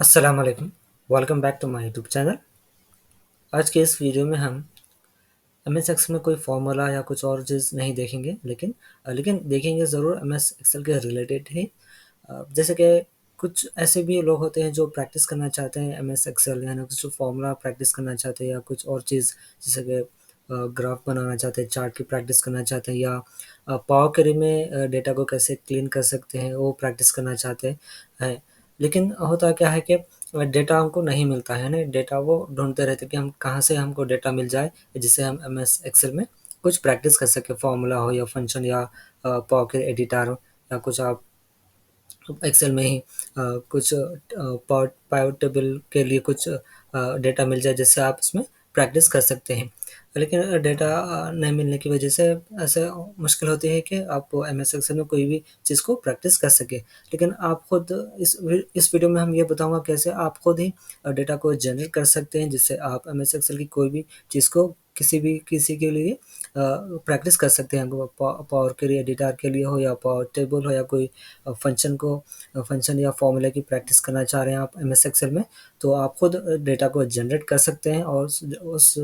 अस्सलाम वालेकुम। Welcome back to my YouTube channel. आज के इस वीडियो में हम एम एस एक्सेल में कोई फार्मूला या कुछ और चीज़ नहीं देखेंगे, लेकिन देखेंगे ज़रूर एम एस एक्सेल के रिलेटेड ही। जैसे कि कुछ ऐसे भी लोग होते हैं जो प्रैक्टिस करना चाहते हैं एम एस एक्सेल, यानी कुछ फार्मूला प्रैक्टिस करना चाहते हैं या कुछ और चीज़, जैसे कि ग्राफ बनाना चाहते हैं, चार्ट की प्रैक्टिस करना चाहते हैं, या पावर क्वेरी में डेटा को कैसे क्लीन कर सकते हैं वो प्रैक्टिस करना चाहते हैं। लेकिन होता क्या है कि डेटा हमको नहीं मिलता है ना, डेटा वो ढूँढते रहते हैं कि हम कहाँ से हमको डेटा मिल जाए, जिससे हम एमएस एक्सेल में कुछ प्रैक्टिस कर सकें, फार्मूला हो या फंक्शन या पॉकेट एडिटर हो, या कुछ आप एक्सेल में ही कुछ पाइवट टेबल के लिए कुछ डेटा मिल जाए जिससे आप उसमें प्रैक्टिस कर सकते हैं। लेकिन डेटा नहीं मिलने की वजह से ऐसे मुश्किल होती है कि आप एम एस एक्सेल में कोई भी चीज़ को प्रैक्टिस कर सके। लेकिन आप खुद इस वीडियो में हम ये बताऊंगा कैसे आप खुद ही डेटा को जनरेट कर सकते हैं, जिससे आप एम एस एक्सेल की कोई भी चीज़ को किसी के लिए प्रैक्टिस कर सकते हैं। पावर के लिए एडिटर के लिए हो या पावर टेबल हो या कोई फंक्शन या फॉर्मूला की प्रैक्टिस करना चाह रहे हैं आप एम एस एक्सेल में, तो आप खुद डेटा को जनरेट कर सकते हैं और उस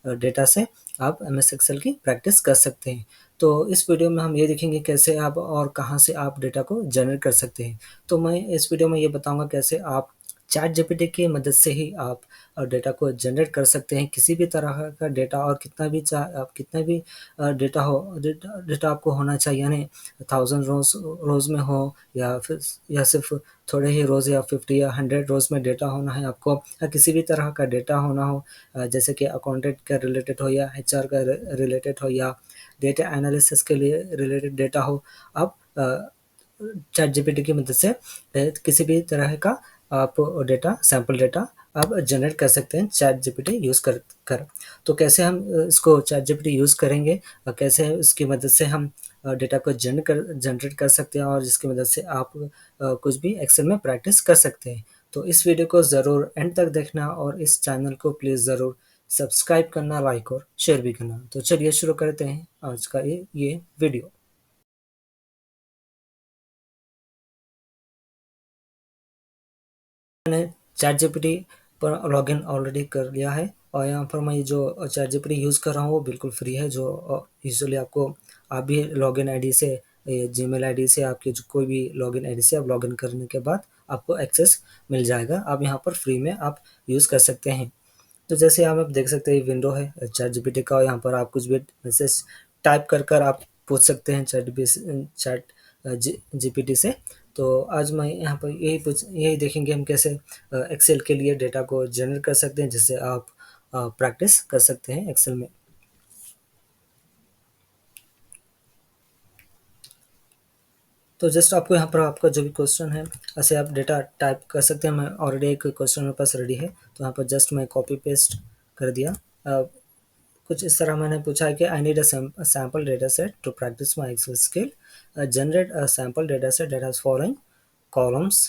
डेटा से आप एम एस एक्सेल की प्रैक्टिस कर सकते हैं। तो इस वीडियो में हम ये देखेंगे कैसे आप और कहाँ से आप डेटा को जनरेट कर सकते हैं। तो मैं इस वीडियो में ये बताऊंगा कैसे आप चैट जीपीटी की मदद से ही आप डेटा को जनरेट कर सकते हैं, किसी भी तरह का डेटा, और कितना भी डेटा आपको होना चाहिए, यानी 1000 रोज में हो, या सिर्फ थोड़े ही रोज़ या 50 या 100 रोज में डेटा होना है आपको, या किसी भी तरह का डेटा होना हो, जैसे कि अकाउंटेंट का रिलेटेड हो या एचआर का रिलेटेड हो या डेटा एनालिसिस के लिए रिलेटेड डेटा हो, आप चैट जीपीटी की मदद से किसी भी तरह का आप डेटा, सैंपल डेटा आप जनरेट कर सकते हैं चैट जीपीटी यूज़ कर। तो कैसे हम इसको चैट जीपीटी यूज़ करेंगे, कैसे इसकी मदद से हम डेटा को जनरेट कर सकते हैं, और जिसकी मदद से आप कुछ भी एक्सेल में प्रैक्टिस कर सकते हैं। तो इस वीडियो को ज़रूर एंड तक देखना, और इस चैनल को प्लीज़ ज़रूर सब्सक्राइब करना, लाइक और शेयर भी करना। तो चलिए शुरू करते हैं आज का ये वीडियो। मैंने चैट जीपीटी पर लॉगिन ऑलरेडी कर लिया है, और यहाँ पर मैं जो चैट जीपीटी यूज़ कर रहा हूँ वो बिल्कुल फ्री है। जो यूजुअली आपको, आप भी लॉगिन आईडी से, जीमेल आईडी से, आपकी जो कोई भी लॉगिन आईडी से आप लॉगिन करने के बाद आपको एक्सेस मिल जाएगा। आप यहाँ पर फ्री में आप यूज़ कर सकते हैं। तो जैसे यहाँ आप देख सकते हैं, विंडो है चैट जीपीटी का, और यहाँ पर आप कुछ भी मैसेज टाइप कर आप पूछ सकते हैं चैट जीपीटी से। तो आज मैं यहाँ पर यही देखेंगे हम कैसे एक्सेल के लिए डेटा को जनरेट कर सकते हैं, जिससे आप प्रैक्टिस कर सकते हैं एक्सेल में। तो जस्ट आपको यहाँ पर आपका जो भी क्वेश्चन है, ऐसे आप डेटा टाइप कर सकते हैं। मैं ऑलरेडी एक क्वेश्चन मेरे पास रेडी है, तो यहाँ पर जस्ट मैं कॉपी पेस्ट कर दिया। कुछ इस तरह मैंने पूछा है कि I need a sample data set to practice my Excel skill. Generate a sample data set that has following columns: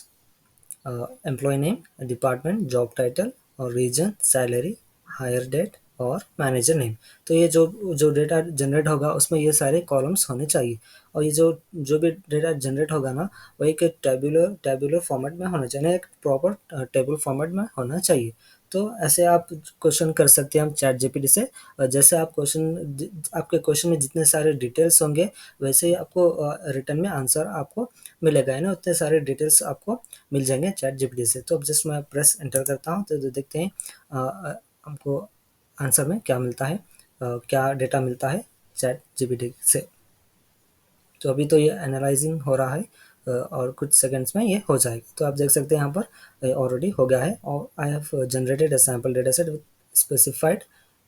employ name, department, job title और रीजन, सैलरी, हायर डेट और मैनेजर नेम। तो ये जो जो data generate होगा उसमें ये सारे कॉलम्स होने चाहिए, और ये जो जो भी डेटा जनरेट होगा ना, वो एक टेबुलर टेबुलर फॉर्मेट में होना चाहिए, एक प्रॉपर टेबल फॉर्मेट में होना चाहिए। तो ऐसे आप क्वेश्चन कर सकते हैं हम चैट जीपीटी से। जैसे आपके क्वेश्चन में जितने सारे डिटेल्स होंगे, वैसे ही आपको रिटर्न में आंसर आपको मिलेगा, है ना, उतने सारे डिटेल्स आपको मिल जाएंगे चैट जीपीटी से। तो अब जस्ट मैं प्रेस एंटर करता हूँ, तो देखते हैं हमको आंसर में क्या मिलता है, क्या डेटा मिलता है चैट जीपीटी से। तो अभी तो ये एनालाइजिंग हो रहा है, और कुछ सेकंड्स में ये हो जाएगा। तो आप देख सकते हैं यहाँ पर ऑलरेडी हो गया है, और I have generated a sample data set with specified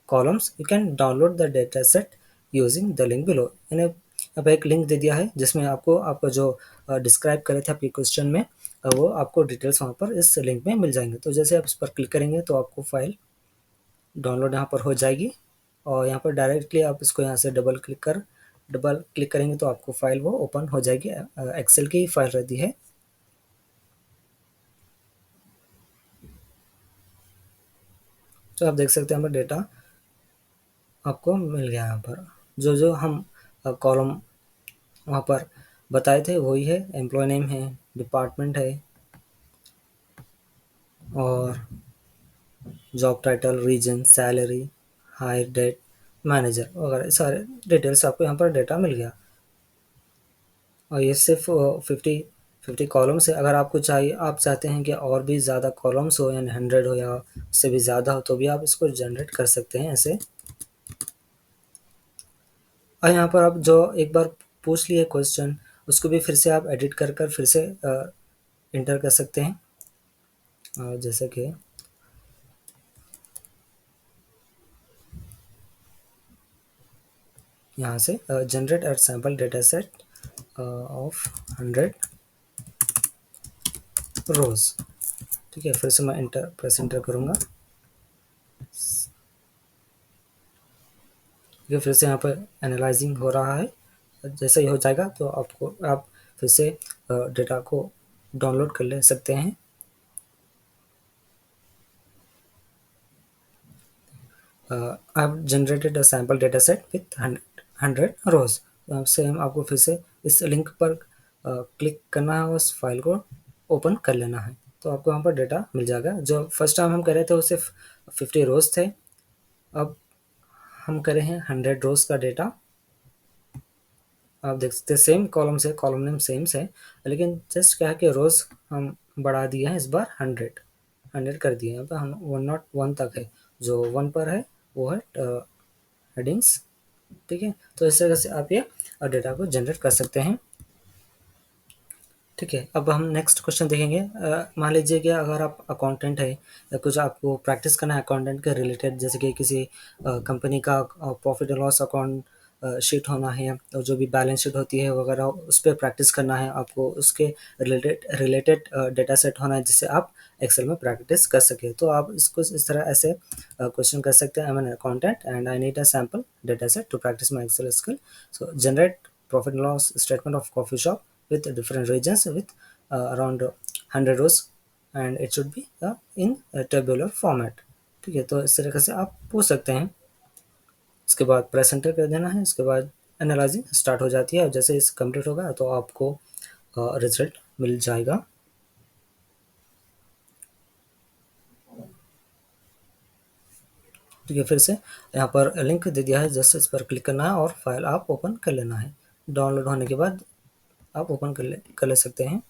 columns. You can download the data set using the link below. यानी अब एक लिंक दे दिया है जिसमें आपको आपको जो डिस्क्राइब करे थे आपके क्वेश्चन में, वो आपको डिटेल्स वहाँ पर इस लिंक में मिल जाएंगे। तो जैसे आप इस पर क्लिक करेंगे तो आपको फाइल डाउनलोड यहाँ पर हो जाएगी, और यहाँ पर डायरेक्टली आप इसको यहाँ से डबल क्लिक करेंगे तो आपको फाइल वो ओपन हो जाएगी। एक्सेल की फाइल रहती है। तो आप देख सकते हैं यहाँ पर डेटा आपको मिल गया। यहाँ पर जो जो हम कॉलम वहाँ पर बताए थे वही है। एम्प्लॉय नेम है, डिपार्टमेंट है, और job title, region, salary, hire date, manager वगैरह सारे डिटेल्स आपको यहाँ पर डेटा मिल गया। और ये सिर्फ 50 कॉलम्स है। अगर आपको चाहिए, आप चाहते हैं कि और भी ज़्यादा कॉलम्स हो, यानी 100 हो या उससे भी ज़्यादा हो, तो भी आप इसको जनरेट कर सकते हैं ऐसे। और यहाँ पर आप जो एक बार पूछ लिए क्वेश्चन, उसको भी फिर से आप एडिट कर कर फिर से इंटर कर सकते हैं। जैसे कि यहाँ से generate at sample data set of 100 rows. ठीक है, फिर से मैं इंटर प्रेस इंटर करूँगा। ये फिर से यहाँ पर एनालाइजिंग हो रहा है। जैसे ही हो जाएगा तो आपको आप फिर से डेटा को डाउनलोड कर ले सकते हैं। I've generated a sample data set with 100 rows। तो आपसे हम आपको फिर से इस लिंक पर क्लिक करना है और उस फाइल को ओपन कर लेना है, तो आपको वहाँ पर डेटा मिल जाएगा। जो फर्स्ट टाइम हम कर रहे थे वो सिर्फ 50 रोज थे, अब हम करे हैं 100 रोज का डेटा। आप देख सकते हैं सेम कॉलम से, कॉलम नेम सेम है, लेकिन जस्ट क्या है कि रोज हम बढ़ा दिए हैं, इस बार 100 कर दिए। यहाँ पर हम 101 तक है, जो 1 पर है वो है हेडिंग्स। ठीक है, तो इस तरह से आप ये डेटा को जनरेट कर सकते हैं। ठीक है, अब हम नेक्स्ट क्वेश्चन देखेंगे। मान लीजिए कि अगर आप अकाउंटेंट है या कुछ आपको प्रैक्टिस करना है अकाउंटेंट के रिलेटेड, जैसे कि किसी कंपनी का profit and loss account sheet होना है, और जो भी बैलेंस शीट होती है वगैरह उस पर प्रैक्टिस करना है आपको, उसके रिलेटेड रिलेटेड डेटा सेट होना है जिससे आप एक्सेल में प्रैक्टिस कर सके। तो आप इसको इस तरह ऐसे क्वेश्चन कर सकते हैं। I am an accountant and I need a sample data set to practice my Excel skill, so generate profit and loss statement of coffee shop with different regions with around 100 rows and it should be in a tabular format। ठीक है, तो इस तरीके से आप पूछ सकते हैं। इसके बाद प्रेस एंटर कर देना है, इसके बाद एनालाइजिंग स्टार्ट हो जाती है, और जैसे इस कंप्लीट होगा तो आपको रिजल्ट मिल जाएगा। ठीक है, फिर से यहाँ पर लिंक दे दिया है, जस्ट इस पर क्लिक करना है और फाइल आप ओपन कर लेना है। डाउनलोड होने के बाद आप ओपन कर ले सकते हैं।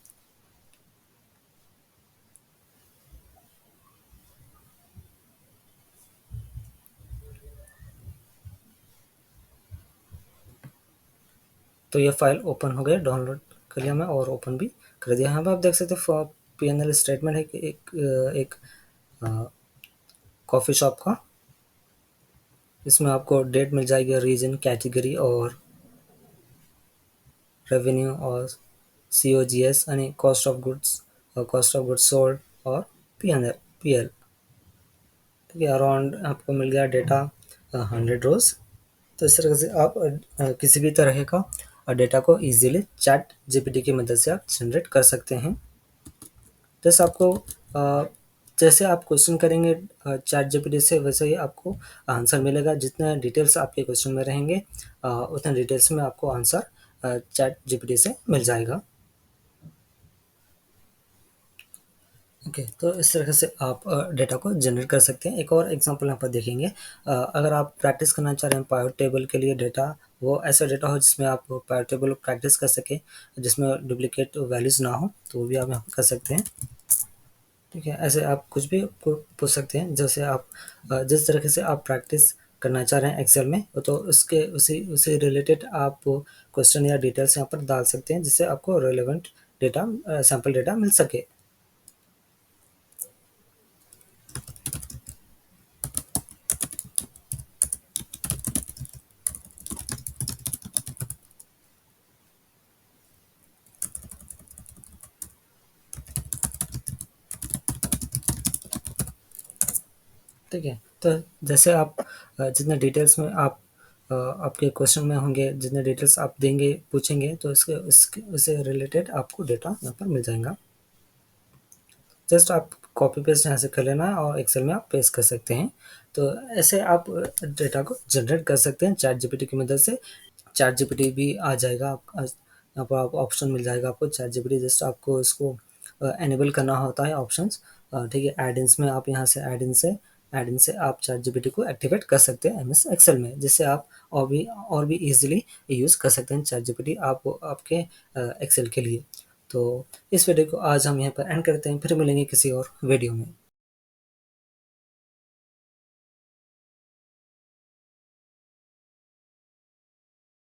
तो ये फाइल ओपन हो गया, डाउनलोड कर लिया मैं और ओपन भी कर दिया। यहाँ पर आप देख सकते हैं P&L स्टेटमेंट है कि एक कॉफ़ी शॉप का। इसमें आपको डेट मिल जाएगी, रीजन, कैटेगरी और रेवेन्यू और COGS यानी कॉस्ट ऑफ गुड्स और कॉस्ट ऑफ गुड्स सोल्ड और PL। ठीक है, अराउंड आपको मिल गया डेटा 100 रोज। तो इस तरह से आप किसी भी तरह का डेटा को इजीली चैट जीपीटी की मदद से आप जनरेट कर सकते हैं। जैसे आपको जैसे आप क्वेश्चन करेंगे चैट जीपीटी से, वैसे ही आपको आंसर मिलेगा। जितने डिटेल्स आपके क्वेश्चन में रहेंगे उतने डिटेल्स में आपको आंसर चैट जीपीटी से मिल जाएगा। ओके, तो इस तरह से आप डेटा को जनरेट कर सकते हैं। एक और एग्जांपल यहाँ पर देखेंगे। अगर आप प्रैक्टिस करना चाह रहे हैं पावर टेबल के लिए डेटा, वो ऐसा डेटा हो जिसमें आप पावर टेबल प्रैक्टिस कर सकें, जिसमें डुप्लीकेट वैल्यूज़ ना हो, तो वो भी आप यहाँ पर कर सकते हैं। ठीक है, ऐसे आप कुछ भी पूछ सकते हैं। जैसे आप जिस तरीके से आप प्रैक्टिस करना चाह रहे हैं एक्सेल में, तो उसके उसी उसी रिलेटेड आप क्वेश्चन या डिटेल्स यहाँ पर डाल सकते हैं, जिससे आपको रेलेवेंट डेटा सैम्पल डेटा मिल सके। ठीक है, तो जैसे आप जितने डिटेल्स में आप आपके क्वेश्चन में होंगे, जितने डिटेल्स आप देंगे पूछेंगे, तो इसके उसके उससे रिलेटेड आपको डेटा यहाँ पर मिल जाएगा। जस्ट आप कॉपी पेस्ट यहाँ से कर लेना है और एक्सेल में आप पेस्ट कर सकते हैं। तो ऐसे आप डेटा को जनरेट कर सकते हैं चैट जीपीटी की मदद से। चैट जीपीटी भी आ जाएगा, यहाँ पर आप ऑप्शन मिल जाएगा आपको चैट जीपीटी। जस्ट आपको इसको एनेबल करना होता है ऑप्शंस। ठीक है, एड-इन्स में आप यहाँ से एड इन से आप चैट जीपीटी को एक्टिवेट कर सकते हैं एम एस एक्सेल में, जिससे आप और भी ईजिली यूज़ कर सकते हैं चैट जीपीटी आप आपके एक्सेल के लिए। तो इस वीडियो को आज हम यहाँ पर एंड करते हैं, फिर मिलेंगे किसी और वीडियो में।